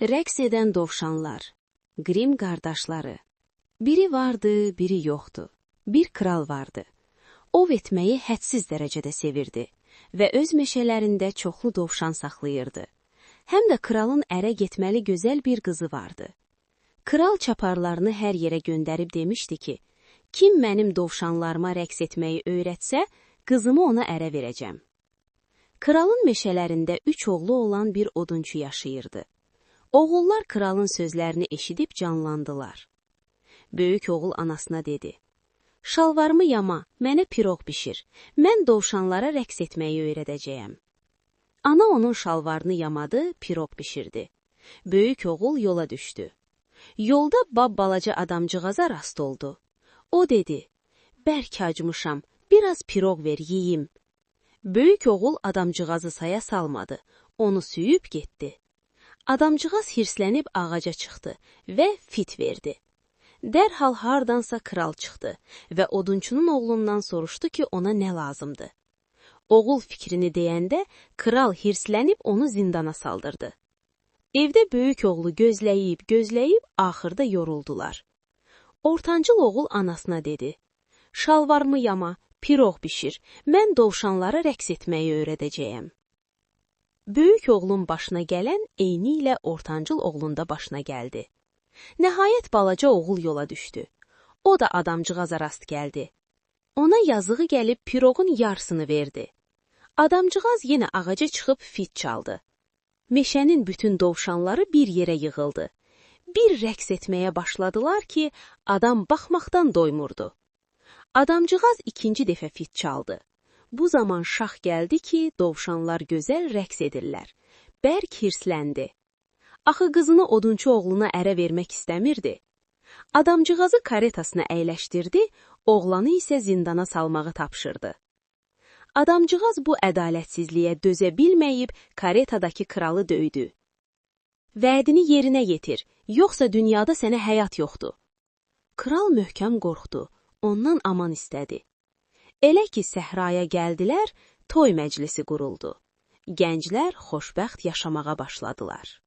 Rəqs edən dovşanlar, Qrim qardaşları. Biri vardı, biri yoxdu. Bir kral vardı. Ov etməyi hədsiz dərəcədə sevirdi və öz meşələrində çoxlu dovşan saxlayırdı. Həm də kralın ərə getməli gözəl bir qızı vardı. Kral çaparlarını hər yerə göndərib demişdi ki, kim mənim dovşanlarıma rəqs etməyi öyrətsə, qızımı ona ərə verəcəm. Kralın meşələrində 3 oğlu olan bir odunçu yaşayırdı. Oğullar kralın sözlərini eşidib canlandılar. Böyük oğul anasına dedi, şalvarımı yama, mənə piroq bişir, mən dovşanlara rəqs etməyi öyrədəcəyəm. Ana onun şalvarını yamadı, piroq bişirdi. Böyük oğul yola düşdü. Yolda balaca adamcığaza rast oldu. O dedi, bərk acımışam, biraz piroq ver, yeyim. Böyük oğul adamcığazı saya salmadı, onu süyüb getdi. Adamcığaz hirslənib ağaca çıxdı və fit verdi. Dərhal hardansa kral çıxdı və odunçunun oğlundan soruşdu ki, ona nə lazımdı. Oğul fikrini deyəndə, kral hirslənib onu zindana saldırdı. Evdə böyük oğlu gözləyib, axırda yoruldular. Ortancıl oğul anasına dedi, şalvarımı yama, piroq bişir, mən dovşanlara rəqs etməyi öyrədəcəyəm. Böyük oğlun başına gələn eyni ilə ortancıl oğlun da başına gəldi. Nəhayət balaca oğul yola düşdü. O da adamcığaza rast gəldi. Ona yazığı gəlib piroğun yarısını verdi. Adamcığaz yenə ağaca çıxıb fit çaldı. Meşənin bütün dovşanları bir yerə yığıldı. Bir rəqs etməyə başladılar ki, adam baxmaqdan doymurdu. Adamcığaz ikinci dəfə fit çaldı. Bu zaman şax gəldi ki, dovşanlar gözəl rəqs edirlər. Bərk hirsləndi. Axı qızını odunçu oğluna ərə vermək istəmirdi. Adamcığazı karetasına əyləşdirdi, oğlanı isə zindana salmağı tapşırdı. Adamcığaz bu ədalətsizliyə dözə bilməyib karetadakı kralı döydü. Vədini yerinə yetir, yoxsa dünyada sənə həyat yoxdur. Kral möhkəm qorxdu, ondan aman istədi. Elə ki, səhraya gəldilər, toy məclisi quruldu. Gənclər xoşbəxt yaşamağa başladılar.